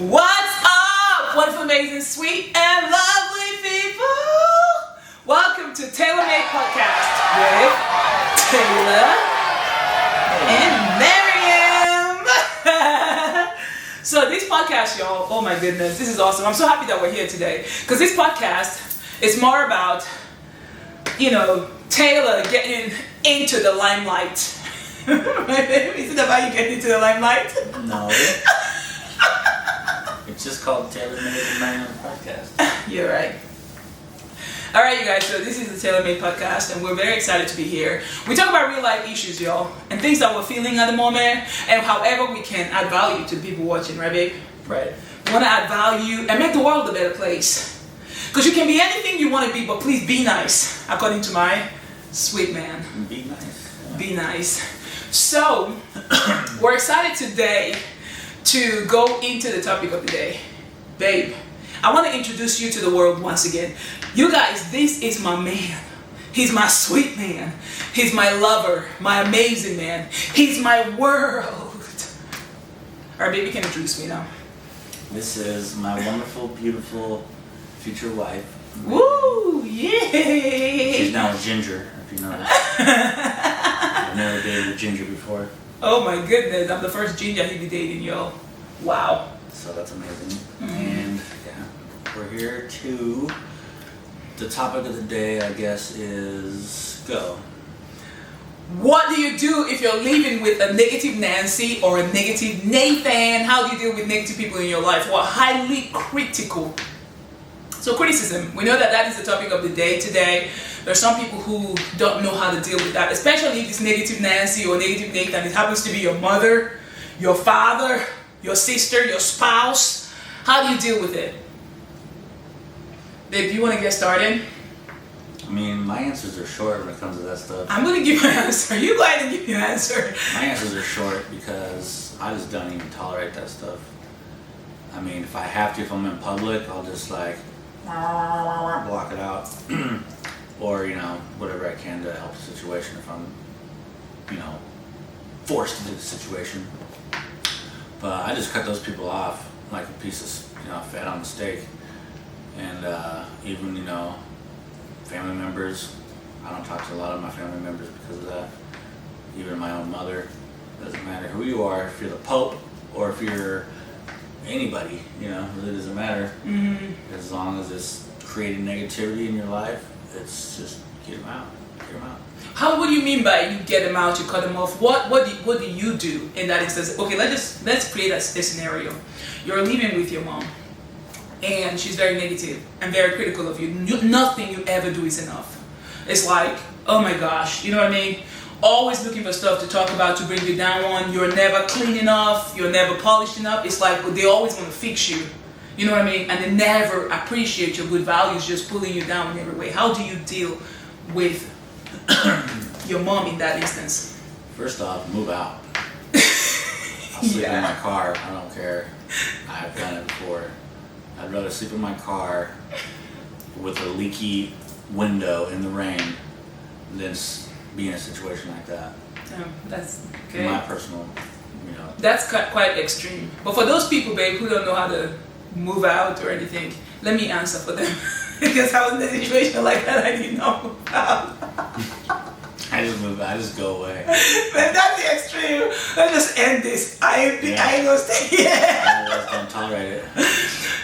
What's up, wonderful, amazing, sweet, and lovely people? Welcome to Tayler Made Podcast with Tayler and Maryam. So this podcast, y'all, oh my goodness, this is awesome. I'm so happy that we're here today because this podcast is more about, Tayler getting into the limelight. Right, babe? Is it about you getting into the limelight? No. It's just called Tayler Made Maryam Podcast. You're right. All right, you guys, so this is the Tayler Made Podcast, and we're very excited to be here. We talk about real life issues, y'all, and things that we're feeling at the moment, and however we can add value to the people watching, right, babe? Right. We want to add value and make the world a better place. Because you can be anything you want to be, but please be nice, according to my sweet man. Be nice. Yeah. Be nice. So, we're excited today to go into the topic of the day. Babe, I want to introduce you to the world once again. You guys, this is my man. He's my sweet man. He's my lover, my amazing man. He's my world. All right, baby, you can introduce me now. This is my wonderful, beautiful future wife. Woo! Yay! She's now a ginger, if you know that. I've never dated a ginger before. Oh my goodness, I'm the first ginger he be dating, yo. Wow. So that's amazing. And yeah, we're here to... The topic of the day, I guess, is go. What do you do if you're living with a negative Nancy or a negative Nathan? How do you deal with negative people in your life who are highly critical? So criticism, we know that is the topic of the day today. There are some people who don't know how to deal with that, especially if it's negative Nancy or negative Nathan. It happens to be your mother, your father, your sister, your spouse. How do you deal with it? Babe, do you want to get started? I mean, my answers are short when it comes to that stuff. I'm going to give you an answer. You go ahead and give me an answer. My answers are short because I just don't even tolerate that stuff. I mean, if I have to, if I'm in public, I'll just block it out. Or, whatever I can to help the situation if I'm, forced into the situation. But I just cut those people off like a piece of, fat on the steak. And even, family members, I don't talk to a lot of my family members because of that. Even my own mother. Doesn't matter who you are, if you're the Pope or if you're anybody, it really doesn't matter. Mm-hmm. As long as it's creating negativity in your life, it's just get them out. Get them out. What do you mean by you get them out, you cut them off? What do you do in that instance? Okay, let's create a scenario. You're living with your mom, and she's very negative and very critical of you. Nothing you ever do is enough. It's like, oh my gosh, you know what I mean? Always looking for stuff to talk about to bring you down on. You're never clean enough. You're never polished enough. It's like they always want to fix you. You know what I mean? And they never appreciate your good values, just pulling you down in every way. How do you deal with your mom in that instance? First off, move out. I'll sleep in my car. I don't care. I've done it before. I'd rather sleep in my car with a leaky window in the rain than be in a situation like that. Oh, that's okay. My personal, That's quite extreme. But for those people, babe, who don't know how to move out or anything, let me answer for them. Because I was in a situation like that, I did not move out. I just move out. I just go away. Man, that's the extreme. Let's just end this. I ain't gonna stay here. I just don't tolerate it.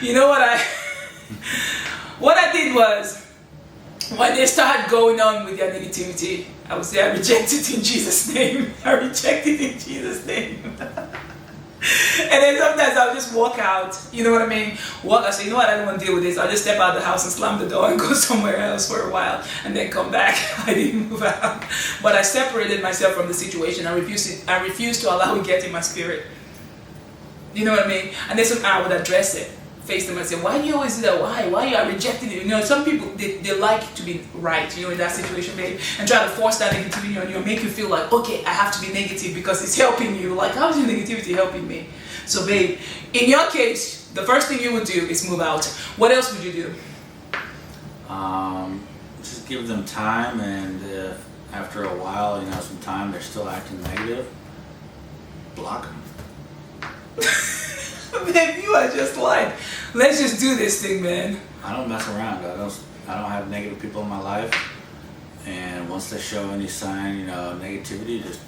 You know what I did was, when they started going on with their negativity, I would say I reject it in Jesus' name. I reject it in Jesus' name. And then sometimes I'll just walk out, you know what I mean? I say, you know what, I don't want to deal with this. I'll just step out of the house and slam the door and go somewhere else for a while and then come back. I didn't move out. But I separated myself from the situation. I refused to allow it to get in my spirit. You know what I mean? And then I would address it, face them and say, why do you always do that? Why are you rejecting it? Some people, they like to be right, in that situation, babe, and try to force that negativity on you and make you feel like, okay, I have to be negative because it's helping you. Like, how is your negativity helping me? So, babe, in your case, the first thing you would do is move out. What else would you do? Just give them time, and if after a while, some time, they're still acting negative, block them. Man, you are just like, let's just do this thing, man. I don't mess around. I don't have negative people in my life. And once they show any sign, negativity, just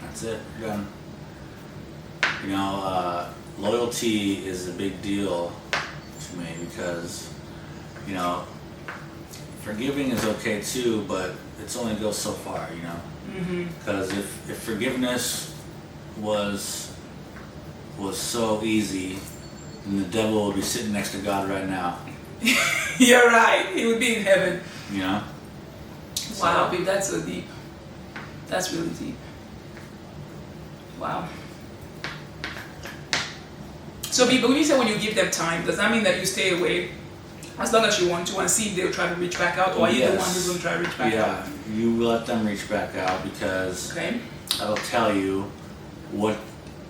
that's it. You're done. Loyalty is a big deal to me because, forgiving is okay too, but it's only goes so far, Because if forgiveness was so easy, then the devil would be sitting next to God right now. You're right. He would be in heaven. Wow, babe, that's so deep. That's really deep. Wow. So, people, when you say when you give them time, does that mean that you stay away as long as you want to and see if they'll try to reach back out, or are you the one who's going to try to reach back out? Yeah, you let them reach back out because that'll tell you what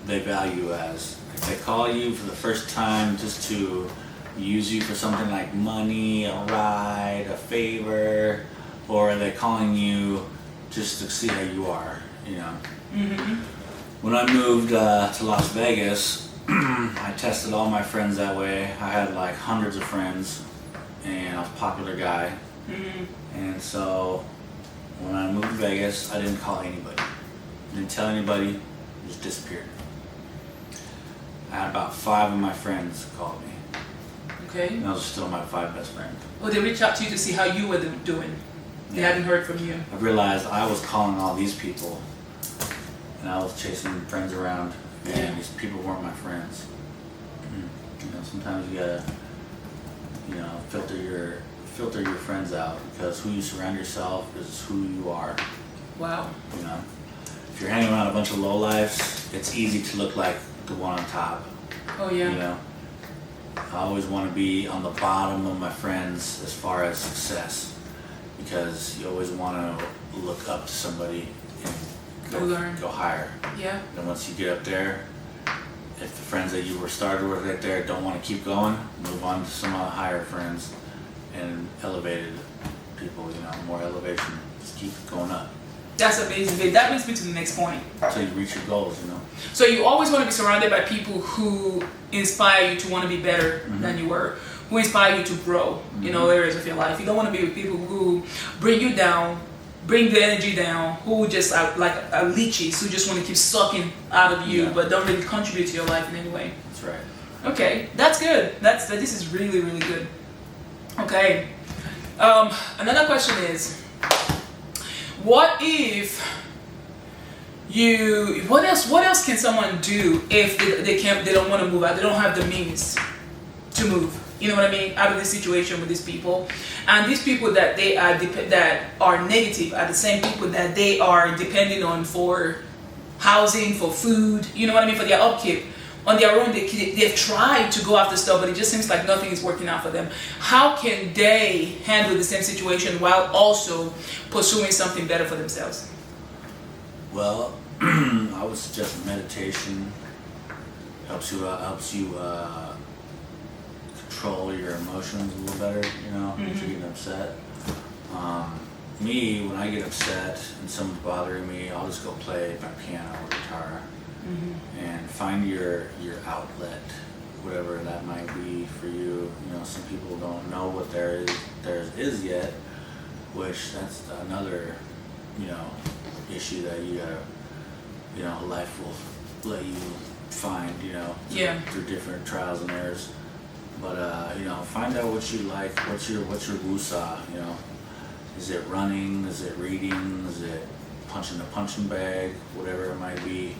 they value as. If they call you for the first time just to use you for something like money, a ride, a favor, or are they calling you just to see how you are, When I moved to Las Vegas, I tested all my friends that way. I had like hundreds of friends, and I was a popular guy. And so when I moved to Vegas, I didn't call anybody. Didn't tell anybody, just disappeared. I had about 5 of my friends call me. Okay. And those are still my 5 best friends. Well, they reached out to you to see how you were doing. They hadn't heard from you. I realized I was calling all these people, and I was chasing friends around, and these people weren't my friends. Sometimes you gotta, filter your friends out, because who you surround yourself is who you are. Wow. If you're hanging around a bunch of lowlifes, it's easy to look like the one on top. Oh yeah. I always want to be on the bottom of my friends as far as success, because you always want to look up to somebody and go higher. Yeah. And once you get up there, if the friends that you were started with right there don't want to keep going, move on to some higher friends and elevated people, more elevation. Just keep going up. That's amazing, babe. That brings me to the next point. Until you reach your goals, So you always want to be surrounded by people who inspire you to want to be better than you were, who inspire you to grow in all areas of your life. You don't want to be with people who bring you down, bring the energy down, who just are like leeches, who just want to keep sucking out of you, but don't really contribute to your life in any way. That's right. Okay, that's good. This is really, really good. Okay. Another question is, what else can someone do if they don't want to move out, they don't have the means to move, you know what I mean, out of this situation with these people, and these people that that are negative are the same people that they are depending on for housing, for food, you know what I mean, for their upkeep. On their own, they've tried to go after stuff, but it just seems like nothing is working out for them. How can they handle the same situation while also pursuing something better for themselves? Well, I would suggest meditation. Helps you control your emotions a little better. If you're getting upset. Me, when I get upset and someone's bothering me, I'll just go play my piano or guitar. And find your outlet, whatever that might be for you. Some people don't know what theirs is yet, which that's another, issue that you gotta, life will let you find, through different trials and errors. But find out what you like. What's your wusa? Is it running? Is it reading? Is it punching a punching bag? Whatever it might be.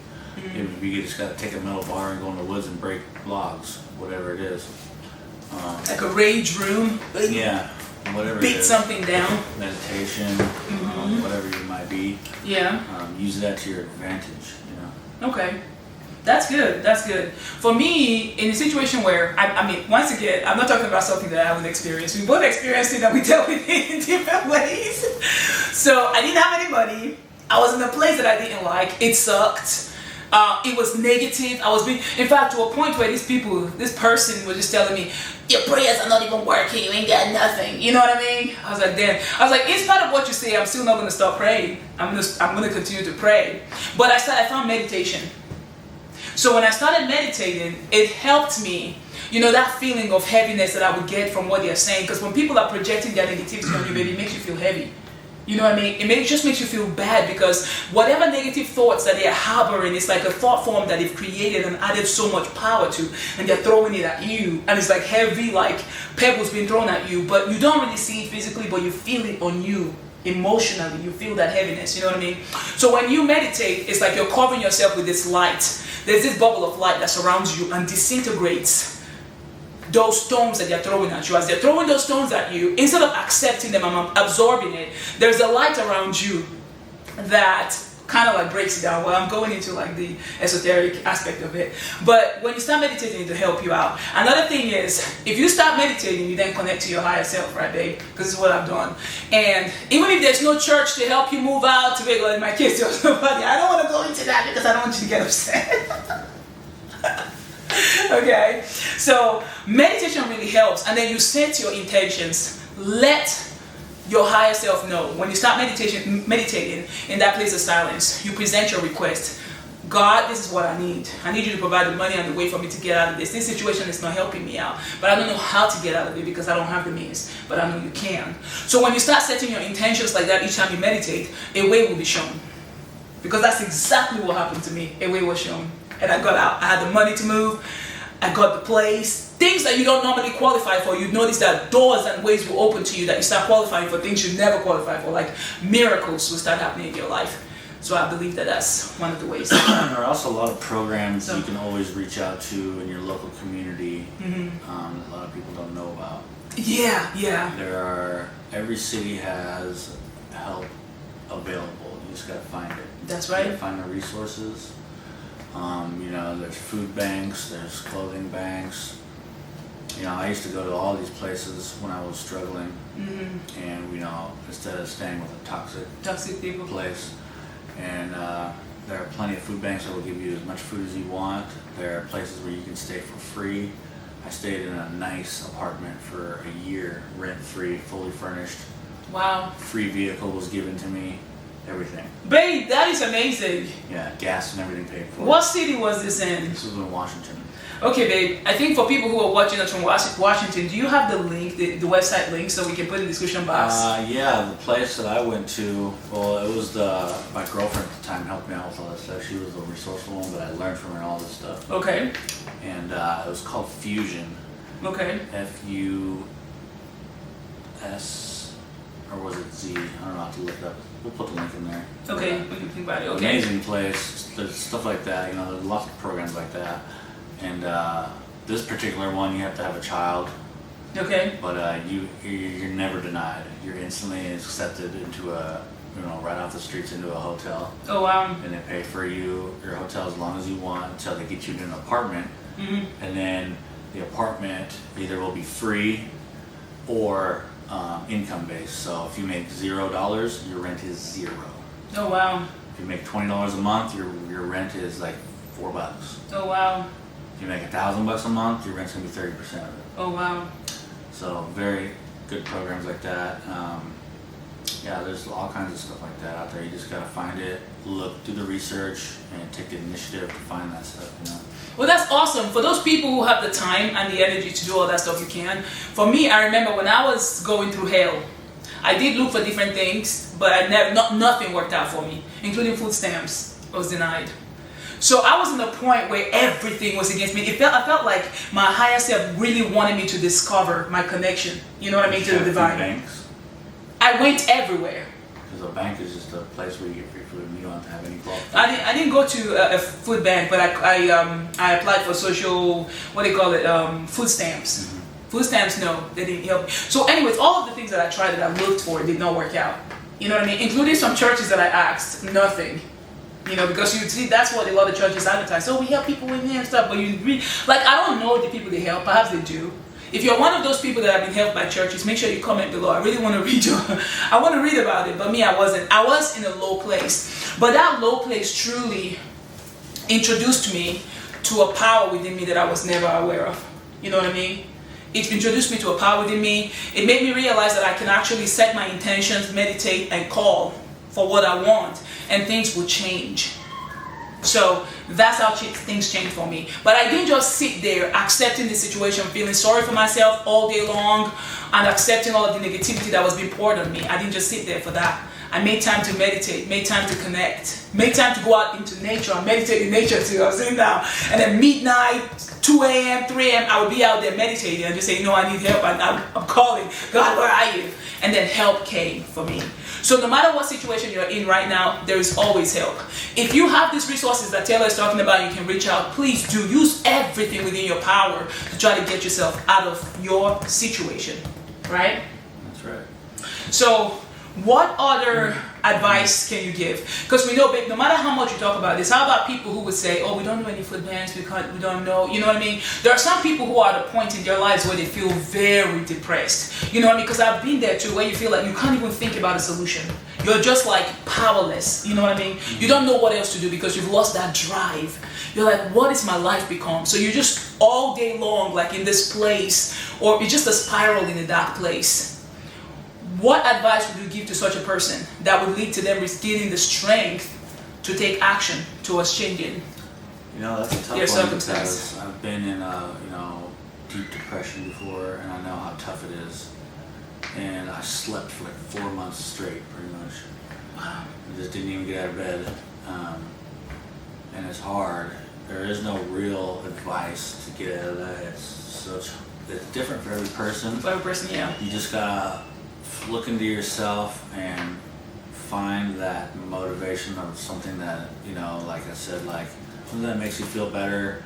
Maybe you just gotta take a metal bar and go in the woods and break logs, whatever it is. Like a rage room. Yeah, whatever. Beat something down. Meditation, whatever it might be. Yeah. Use that to your advantage. Okay. That's good. That's good. For me, in a situation where, I mean, once again, I'm not talking about something that I haven't experienced. We both experienced it and we dealt with it in different ways. So I didn't have any money. I was in a place that I didn't like. It sucked. It was negative. In fact, to a point where this person was just telling me, your prayers are not even working. You ain't got nothing. You know what I mean? I was like, damn. I was like, in spite of what you say, I'm still not going to stop praying. I'm going to continue to pray. But I found meditation. So when I started meditating, it helped me. You know, that feeling of heaviness that I would get from what they're saying. Because when people are projecting their negativity on you, baby, it makes you feel heavy. You know what I mean? It just makes you feel bad, because whatever negative thoughts that they're harboring, it's like a thought form that they've created and added so much power to, and they're throwing it at you, and it's like heavy, like pebbles being thrown at you, but you don't really see it physically, but you feel it on you emotionally. You feel that heaviness, you know what I mean? So when you meditate, it's like you're covering yourself with this light. There's this bubble of light that surrounds you and disintegrates those stones that they're throwing at you. As they're throwing those stones at you, instead of accepting them and absorbing it, there's a light around you that kind of like breaks it down. Well, I'm going into like the esoteric aspect of it. But when you start meditating, it'll help you out. Another thing is, if you start meditating, you then connect to your higher self, right, babe? Because this is what I've done. And even if there's no church to help you move out to like my kids, there's nobody. I don't want to go into that because I don't want you to get upset. Okay, so meditation really helps, and then you set your intentions. Let your higher self know. When you start meditating in that place of silence, you present your request. God, this is what I need. I need you to provide the money and the way for me to get out of this. This situation is not helping me out, but I don't know how to get out of it because I don't have the means, but I know you can. So when you start setting your intentions like that each time you meditate, a way will be shown. Because that's exactly what happened to me. A way was shown. And I got out. I had the money to move. I got the place. Things that you don't normally qualify for, you notice that doors and ways will open to you, that you start qualifying for things you never qualify for. Like miracles will start happening in your life. So I believe that that's one of the ways. There are also a lot of programs you can always reach out to in your local community that a lot of people don't know about. Yeah. Every city has help available. You just gotta find it. That's right. You gotta find the resources. There's food banks, there's clothing banks. I used to go to all these places when I was struggling, and instead of staying with a toxic people place, and there are plenty of food banks that will give you as much food as you want. There are places where you can stay for free. I stayed in a nice apartment for a year, rent-free, fully furnished. Wow. Free vehicle was given to me. Everything. Babe, that is amazing. Yeah, gas and everything paid for. What city was this in? This was in Washington. Okay, babe. I think for people who are watching us from Washington, do you have the link, the website link, so we can put in the description box? Yeah, the place that I went to, well, it was my girlfriend at the time helped me out with all this stuff. She was the resourceful one, but I learned from her all this stuff. Okay. And it was called Fusion. Okay. F-U-S, or was it Z? I don't know, I'll have to look it up. We'll put the link in there. Okay, we can think about it. Okay. Amazing place. There's stuff like that. There's lots of programs like that. And this particular one, you have to have a child. Okay. But you're never denied. You're instantly accepted into right off the streets into a hotel. Oh wow. And they pay for your hotel as long as you want until they get you in an apartment. And then the apartment either will be free or income based. So if you make $0, your rent is $0. Oh wow. If you make $20 a month, your rent is like $4. Oh wow. If you make $1,000 a month, your rent's gonna be 30% of it. Oh wow. So very good programs like that. There's all kinds of stuff like that out there. You just gotta find it, look, do the research, and take the initiative to find that stuff. Well, that's awesome. For those people who have the time and the energy to do all that stuff, you can. For me, I remember when I was going through hell, I did look for different things, but nothing worked out for me, including food stamps. I was denied. So I was in a point where everything was against me. I felt like my higher self really wanted me to discover my connection. You know what I mean, to the divine. Banks? I went everywhere. Because a bank is just a place where you get free food and you don't have to have any qualifications. I didn't go to a food bank, but I applied for social, food stamps. Food stamps, no, they didn't help me. So anyways, all of the things that I tried that I looked for did not work out. You know what I mean? Including some churches that I asked, nothing. Because you see, that's what a lot of churches advertise. So we help people in here and stuff, but I don't know the people they help. Perhaps they do. If you're one of those people that have been helped by churches, make sure you comment below. I really want to read I want to read about it, but me, I wasn't. I was in a low place. But that low place truly introduced me to a power within me that I was never aware of. You know what I mean? It introduced me to a power within me. It made me realize that I can actually set my intentions, meditate, and call for what I want, and things will change. So that's how things changed for me. But I didn't just sit there accepting the situation, feeling sorry for myself all day long, and accepting all of the negativity that was being poured on me. I didn't just sit there for that. I made time to meditate, made time to connect, made time to go out into nature and meditate in nature too. I was saying now. And then midnight, 2 a.m., 3 a.m., I would be out there meditating and just say, I need help. I'm calling. God, where are you? And then help came for me. So no matter what situation you're in right now, there is always help. If you have these resources that Tayler is talking about, you can reach out. Please do. Use everything within your power to try to get yourself out of your situation. Right? That's right. So what other advice can you give? Because we know, babe, no matter how much you talk about this, how about people who would say, we don't know any food banks, we don't know, you know what I mean? There are some people who are at a point in their lives where they feel very depressed, you know what I mean? Because I've been there too, where you feel like you can't even think about a solution. You're just like powerless, you know what I mean? You don't know what else to do because you've lost that drive. You're like, what is my life become? So you're just all day long like in this place, or you're just a spiral in a dark place. What advice would you give to such a person that would lead to them gaining the strength to take action towards changing that's a tough their one circumstance? because I've been in deep depression before, and I know how tough it is. And I slept for like 4 months straight, pretty much. Wow. I just didn't even get out of bed, and it's hard. There is no real advice to get out of that. It's different for every person. For every person, yeah. You just gotta look into yourself and find that motivation of something that, like I said, like something that makes you feel better.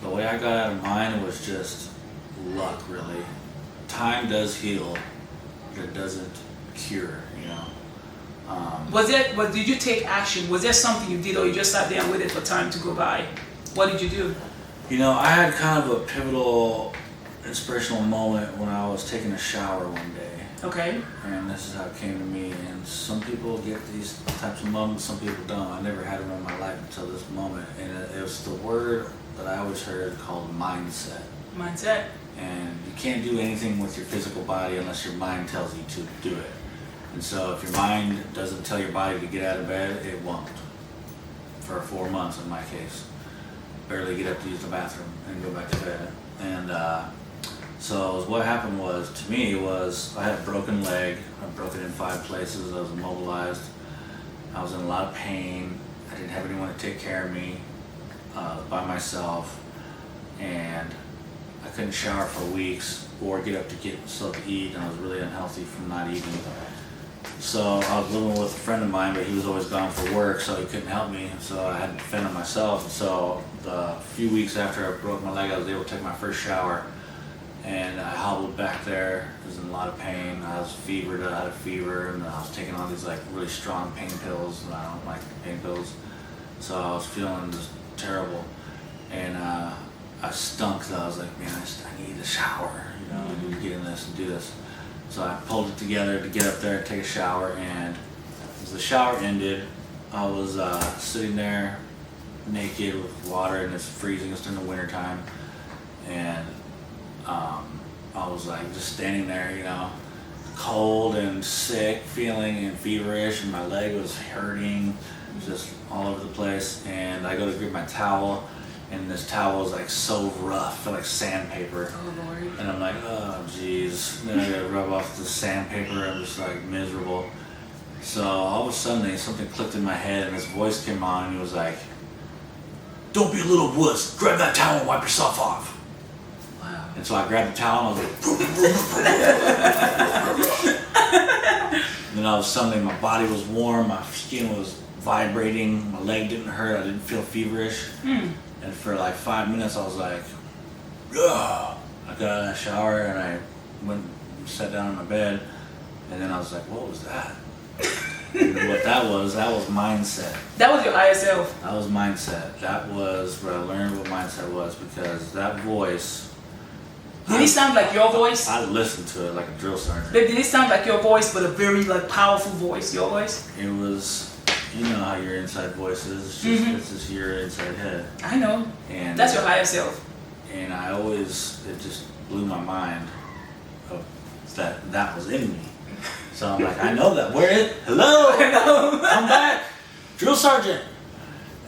The way I got out of mine was just luck, really. Time does heal, but it doesn't cure, Did you take action? Was there something you did, or you just sat there and waited for time to go by? What did you do? I had kind of a pivotal inspirational moment when I was taking a shower one day. Okay. And this is how it came to me. And some people get these types of moments, some people don't. I never had them in my life until this moment. And it was the word that I always heard called mindset. Mindset. And you can't do anything with your physical body unless your mind tells you to do it. And so if your mind doesn't tell your body to get out of bed, it won't. For 4 months in my case. Barely get up to use the bathroom and go back to bed. And so what happened to me was I had a broken leg. I broke it in 5 places. I was immobilized. I was in a lot of pain. I didn't have anyone to take care of me by myself. And I couldn't shower for weeks or get up to get myself to eat. And I was really unhealthy from not eating. So I was living with a friend of mine, but he was always gone for work, so he couldn't help me. So I had to fend on myself. So the few weeks after I broke my leg, I was able to take my first shower. And I hobbled back there. I was in a lot of pain. I was fevered. I had a fever, and I was taking all these like really strong pain pills, and I don't like pain pills. So I was feeling just terrible, and I stunk. So I was like, man, I need a shower. I need to get in this and do this. So I pulled it together to get up there and take a shower. And as the shower ended, I was sitting there naked with water, and it's freezing. It's in the wintertime, and I was like just standing there, cold and sick, feeling and feverish, and my leg was hurting, just all over the place. And I go to grab my towel, and this towel was like so rough, felt like sandpaper. Oh Lord. And I'm like, oh geez. Then I gotta rub off the sandpaper. I'm just like miserable. So all of a sudden something clicked in my head, and this voice came on, and he was like, "Don't be a little wuss. Grab that towel and wipe yourself off." And so I grabbed the towel, and I was like, then all of a sudden my body was warm, my skin was vibrating, my leg didn't hurt, I didn't feel feverish. And for like 5 minutes I was like, ugh. I got out of the shower, and I went and sat down in my bed, and then I was like, what was that? And what that was mindset. That was your higher self. That was mindset. That was where I learned what mindset was, because that voice... Did it sound like your voice? I listened to it like a drill sergeant. Did it sound like your voice, but a very powerful voice? Your voice? It was, how your inside voice is. It's just your inside head. I know. And that's your higher self. And it just blew my mind of that was in me. So I'm like, I know that. Hello? Hello. I'm back. drill sergeant.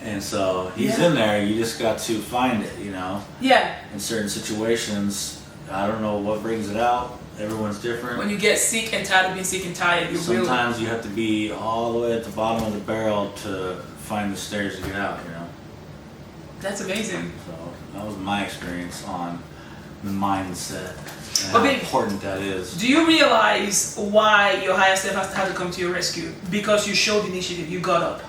And so he's in there. You just got to find it, you know. Yeah. In certain situations, I don't know what brings it out. Everyone's different. When you get sick and tired of being sick and tired, sometimes you have to be all the way at the bottom of the barrel to find the stairs to get out, you know. That's amazing. So that was my experience on the mindset and But how important that is. Do you realize why your higher self has to have to come to your rescue? Because you showed initiative. You got up.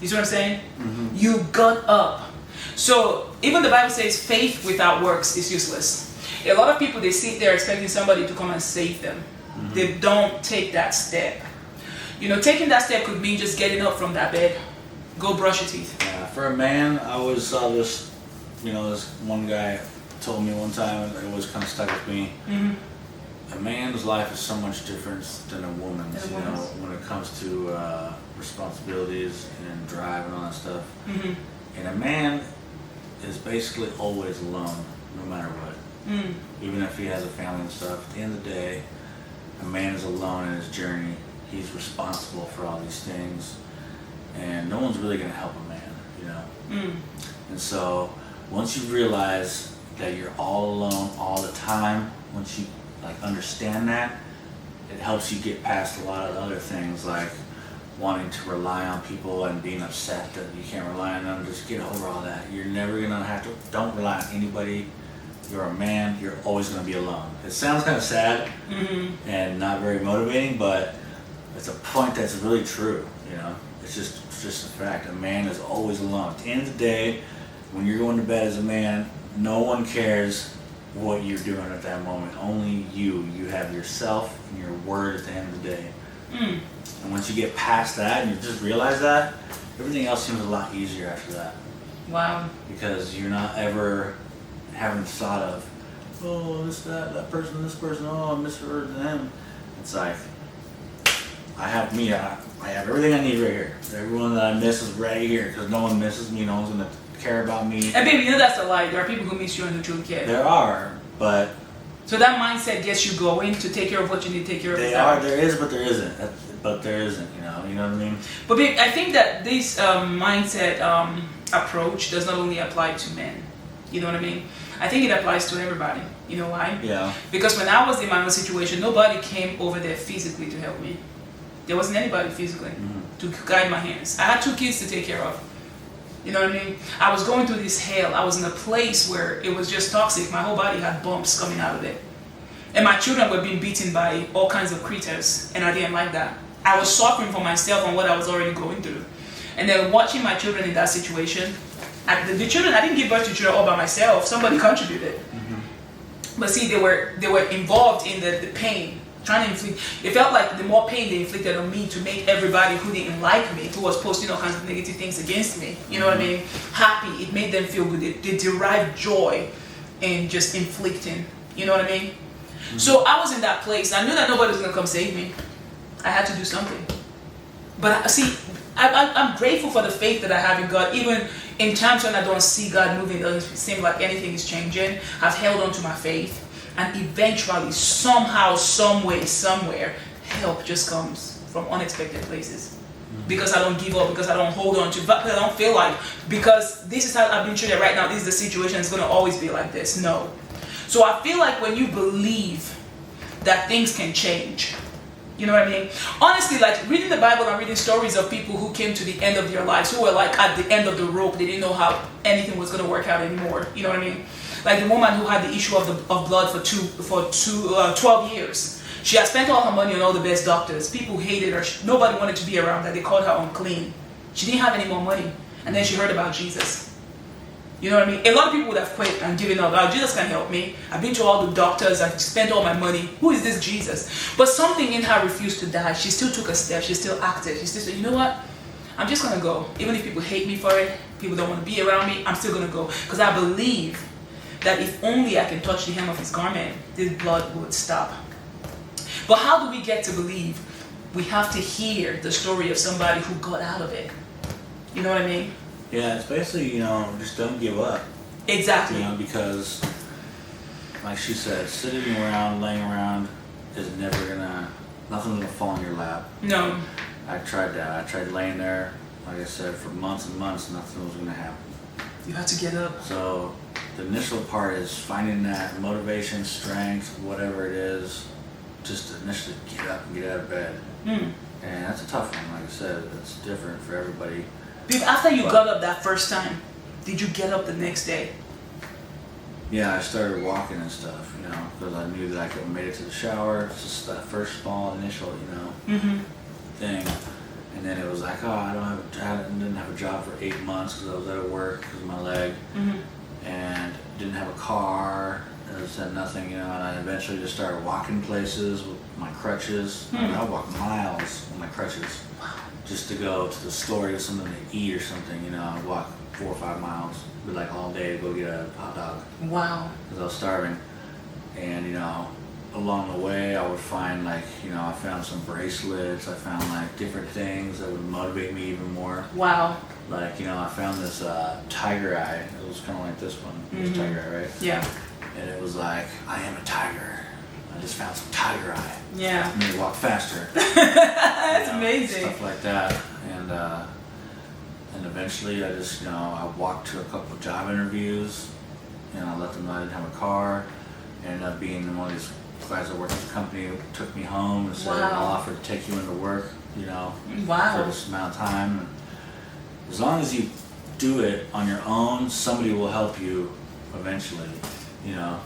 You see what I'm saying? Mm-hmm. You got up. So even the Bible says faith without works is useless. A lot of people, they sit there expecting somebody to come and save them. Mm-hmm. They don't take that step. You know, taking that step could mean just getting up from that bed. Go brush your teeth. Yeah, for a man, I always saw this, you know, this one guy told me one time, and it always kind of stuck with me. Mm-hmm. A man's life is so much different than a woman's, you know, when it comes to responsibilities and drive and all that stuff. Mm-hmm. And a man is basically always alone, no matter what. Mm. Even if he has a family and stuff, at the end of the day, a man is alone in his journey. He's responsible for all these things, and no one's really going to help a man, you know. Mm. And so once you realize that you're all alone all the time, once you like understand that, it helps you get past a lot of other things like wanting to rely on people and being upset that you can't rely on them. Just get over all that. You're never going to have to, don't rely on anybody. You're a man, you're always going to be alone. It sounds kind of sad and not very motivating, but it's a point that's really true, you know. It's just a fact. A man is always alone. At the end of the day, when you're going to bed as a man, no one cares what you're doing at that moment. Only you. You have yourself and your word at the end of the day. Mm. And once you get past that and you just realize that, everything else seems a lot easier after that. Wow. Because you're not ever having thought of, oh, this person, oh, I misheard them. It's like, I have me, I have everything I need right here. Everyone that I miss is right here, because no one misses me, no one's going to care about me. And baby, you know that's a lie. There are people who miss you and who truly care. There are, but... So that mindset gets you going to take care of what you need to take care of. There is, but there isn't. But there isn't, you know what I mean? But babe, I think that this mindset approach does not only apply to men. You know what I mean? I think it applies to everybody. You know why? Yeah. Because when I was in my own situation, nobody came over there physically to help me. There wasn't anybody physically to guide my hands. I had 2 kids to take care of. You know what I mean? I was going through this hell. I was in a place where it was just toxic. My whole body had bumps coming out of it. And my children were being beaten by all kinds of creatures. And I didn't like that. I was suffering for myself and what I was already going through. And then watching my children in that situation, the children, I didn't give birth to children all by myself. Somebody contributed. Mm-hmm. But see, they were involved in the pain, trying to inflict. It felt like the more pain they inflicted on me to make everybody who didn't like me, who was posting all kinds of negative things against me, you know what I mean, happy. It made them feel good. They derived joy in just inflicting, you know what I mean? Mm-hmm. So I was in that place. I knew that nobody was going to come save me. I had to do something. But see, I'm grateful for the faith that I have in God. Even in times when I don't see God moving, it doesn't seem like anything is changing. I've held on to my faith. And eventually, somehow, some way, somewhere, help just comes from unexpected places. Because I don't give up, because I don't hold on to, because I don't feel like, because this is how I've been treated right now, this is the situation, it's going to always be like this. No. So I feel like when you believe that things can change, you know what I mean? Honestly, like reading the Bible and reading stories of people who came to the end of their lives, who were like at the end of the rope, they didn't know how anything was going to work out anymore. You know what I mean? Like the woman who had the issue of blood for 12 years. She had spent all her money on all the best doctors. People hated her. Nobody wanted to be around her. They called her unclean. She didn't have any more money. And then she heard about Jesus. You know what I mean? A lot of people would have quit and given up. Oh, Jesus can't help me. I've been to all the doctors. I've spent all my money. Who is this Jesus? But something in her refused to die. She still took a step. She still acted. She still said, you know what? I'm just going to go. Even if people hate me for it, people don't want to be around me, I'm still going to go. Because I believe that if only I can touch the hem of his garment, this blood would stop. But how do we get to believe? We have to hear the story of somebody who got out of it. You know what I mean? Yeah, it's basically, you know, just don't give up. Exactly. You know, because, like she said, sitting around, laying around is never gonna, nothing's gonna fall in your lap. No. I tried that. I tried laying there like I said, for months and months, nothing was going to happen. You had to get up. So the initial part is finding that motivation, strength, whatever it is, just to initially get up and get out of bed. And that's a tough one, like I said, it's different for everybody. Babe, after you got up that first time, did you get up the next day? Yeah, I started walking and stuff, you know, because I knew that I could have made it to the shower. It's just that first small initial, you know, thing. And then it was like, oh, I didn't have a job for 8 months because I was out of work because of my leg, and didn't have a car. I just had nothing, you know. And I eventually just started walking places with my crutches. I mean, I would walk miles with my crutches just to go to the store to get something to eat or something, you know. I'd walk 4 or 5 miles, be like all day to go get a hot dog. Wow. Because I was starving, and you know. Along the way, I would find, like, you know, I found some bracelets, I found like different things that would motivate me even more. Wow. Like, you know, I found this tiger eye. It was kind of like this one, this tiger eye, right? Yeah. And it was like, I am a tiger. I just found some tiger eye. Yeah. It made me walk faster. That's amazing. Stuff like that. And eventually I just, you know, I walked to a couple of job interviews, and I let them know I didn't have a car. I ended up being one of these guys that worked at the company took me home and said, I'll offer to take you into work, you know, for this amount of time. And as long as you do it on your own, somebody will help you eventually, you know.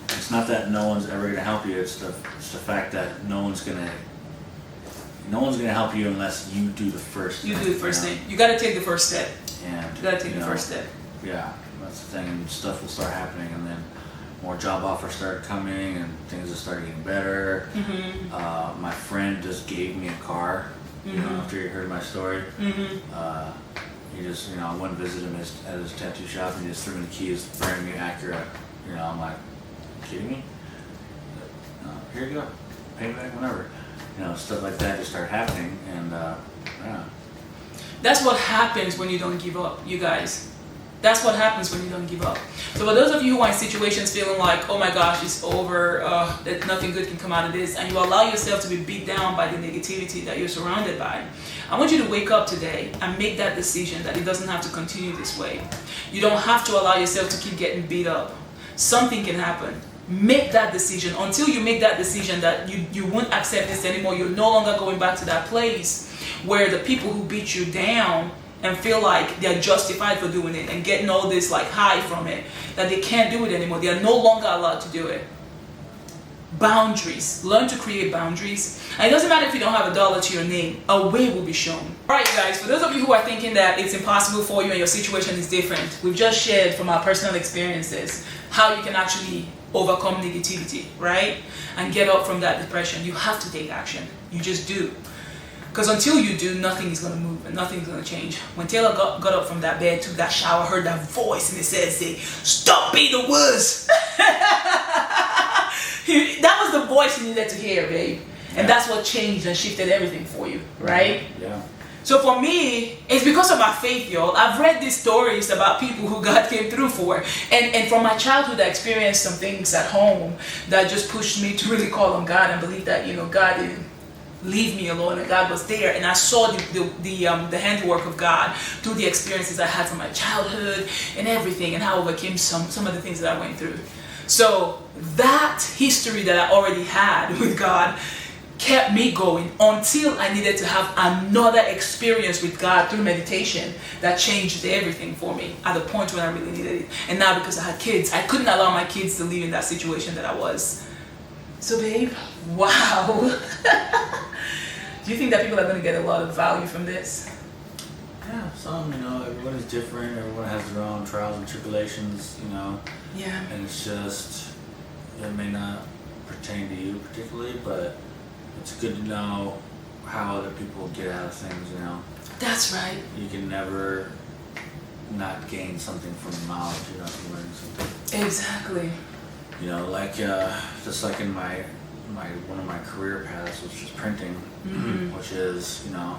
It's not that no one's ever going to help you, it's the fact that no one's going to help you unless you do the first thing. You do the first thing. You got to take the first step. And, you got to take the first step. Yeah, that's the thing, and stuff will start happening, and then more job offers started coming, and things just started getting better. My friend just gave me a car, you know, after he heard my story. He just, you know, I went and visited him at his tattoo shop, and he just threw me the keys, brand new Acura. You know, I'm like, kidding me? Here you go, pay me back whenever. You know, stuff like that just started happening, and yeah. That's what happens when you don't give up, you guys. That's what happens when you don't give up. So for those of you who are in situations feeling like, oh my gosh, it's over, that nothing good can come out of this, and you allow yourself to be beat down by the negativity that you're surrounded by, I want you to wake up today and make that decision that it doesn't have to continue this way. You don't have to allow yourself to keep getting beat up. Something can happen. Make that decision. Until you make that decision that you won't accept this anymore, you're no longer going back to that place where the people who beat you down and feel like they're justified for doing it and getting all this like high from it, that they can't do it anymore. They are no longer allowed to do it. Boundaries. Learn to create boundaries. And it doesn't matter if you don't have a dollar to your name, a way will be shown. Alright guys, for those of you who are thinking that it's impossible for you and your situation is different, we've just shared from our personal experiences how you can actually overcome negativity, right? And get up from that depression. You have to take action. You just do. Because until you do, nothing is going to move and nothing is going to change. When Tayler got up from that bed, took that shower, heard that voice and it said, stop being the wuss. That was the voice he needed to hear, babe. And that's what changed and shifted everything for you, right? Yeah. So for me, it's because of my faith, y'all. I've read these stories about people who God came through for. And from my childhood, I experienced some things at home that just pushed me to really call on God and believe that, you know, God didn't leave me alone and God was there. And I saw the handwork of God through the experiences I had from my childhood and everything, and how I overcame some of the things that I went through. So that history that I already had with God kept me going until I needed to have another experience with God through meditation that changed everything for me at the point when I really needed it. And now because I had kids, I couldn't allow my kids to live in that situation that I was. So babe, wow. Do you think that people are going to get a lot of value from this? Yeah, some, you know, everybody's different, everyone has their own trials and tribulations, you know. Yeah. And it's just, it may not pertain to you particularly, but it's good to know how other people get out of things, you know. That's right. You can never not gain something from knowledge, you know, from learning something. Exactly. You know, like, just like in my one of my career paths, which is printing, which is, you know,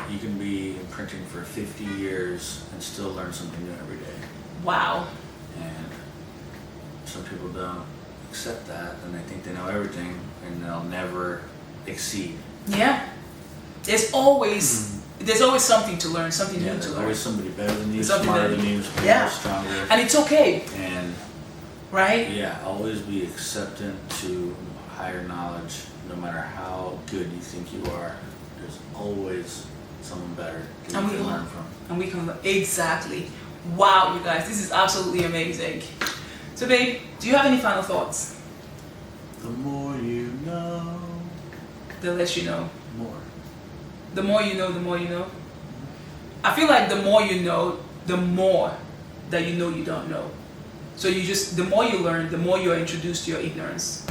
you can be in printing for 50 years and still learn something new every day. Wow. And some people don't accept that, and they think they know everything, and they'll never exceed. Yeah. There's always there's always something to learn, something new to There's learn. always somebody better than you, Something smarter that- than you, yeah. stronger. And it's okay, And right? yeah, always be acceptant to higher knowledge, no matter how good you think you are. There's always someone better that And you we can all- learn from. And we can, exactly. Wow, you guys, this is absolutely amazing. So babe, do you have any final thoughts? The more you know, The less you know. more. The more you know, the more you know. I feel like the more you know, the more that you know you don't know. So the more you learn, the more you are introduced to your ignorance.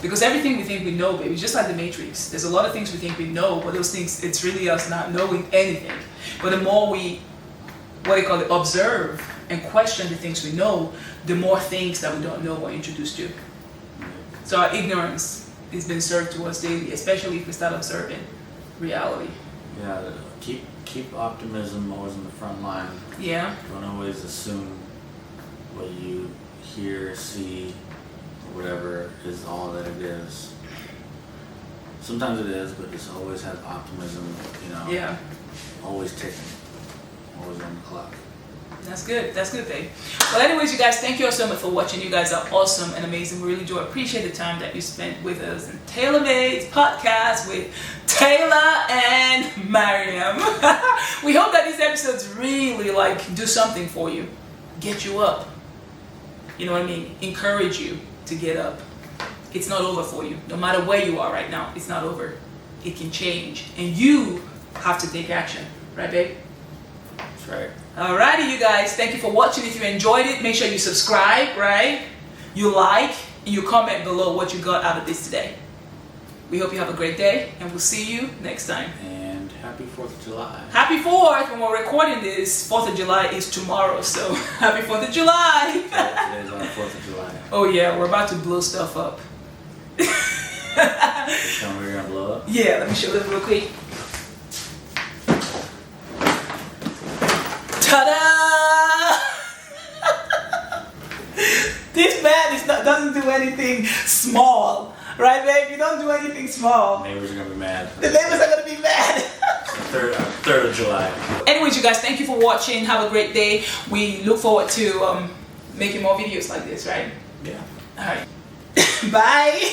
Because everything we think we know, baby, just like the Matrix. There's a lot of things we think we know, but those things, it's really us not knowing anything. But the more we, observe and question the things we know, the more things that we don't know we're introduced to. So our ignorance is being served to us daily, especially if we start observing reality. Yeah, keep optimism always in the front line. Yeah. Don't always assume what you hear, see, or whatever is all that it is. Sometimes it is, but just always have optimism, Yeah. always ticking, always on the clock. That's good. That's good, babe. Well, anyways, you guys, thank you all so much for watching. You guys are awesome and amazing. We really do appreciate the time that you spent with us in Taylor Made's podcast with Tayler and Maryam. We hope that these episodes really do something for you, get you up. You know what I mean? Encourage you to get up. It's not over for you. No matter where you are right now, it's not over. It can change, and you have to take action, right, babe? That's right. Alrighty, you guys, thank you for watching. If you enjoyed it, make sure you subscribe, right? You like, and you comment below what you got out of this today. We hope you have a great day, and we'll see you next time. And happy 4th of July. Happy 4th. When we're recording this, 4th of July is tomorrow, so happy 4th of July. Today's on the 4th of July. Oh yeah, we're about to blow stuff up. Just tell me we're gonna blow up. Yeah, let me show them real quick. Ta-da! This man doesn't do anything small, right, babe? You don't do anything small. Neighbors are gonna be mad. The neighbors are gonna be mad. 3rd of July. Anyways, you guys, thank you for watching. Have a great day. We look forward to making more videos like this, right? Yeah. All right. Bye.